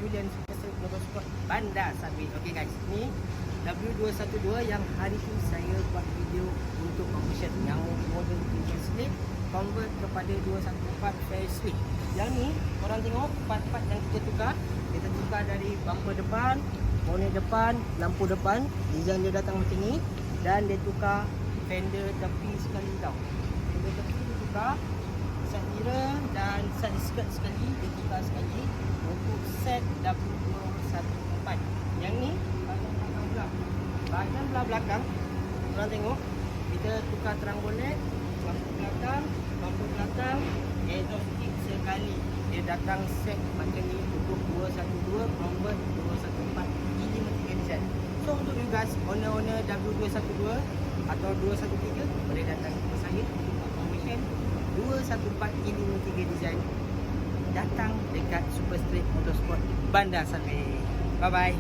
Julian Super Street Motorsport Bandar Sabit. Okey guys, ni W212 yang hari ni saya buat video untuk conversion yang model facelift convert kepada 214 facelift. Yang ni korang tengok part-part yang kita tukar dari bumper depan, bonnet depan, lampu depan, design dia datang macam ni, dan dia tukar fender tepi sekali tau. Fender tepi dia tukar, side mirror dan side skirt sekali dia tukar sekali untuk set W214. Yang ni bahagian belah belakang korang tengok kita tukar terang bonnet, lampu belakang, bumper belakang, exhaust kit sekali. Dia datang set macam ni untuk 212 convert 214 E53 design. So untuk you guys owner-owner W212 atau 213 boleh datang ke saya untuk confirmation 214 E53 design. Datang dekat Super Street Motorsport Bandar Sabit. Bye bye.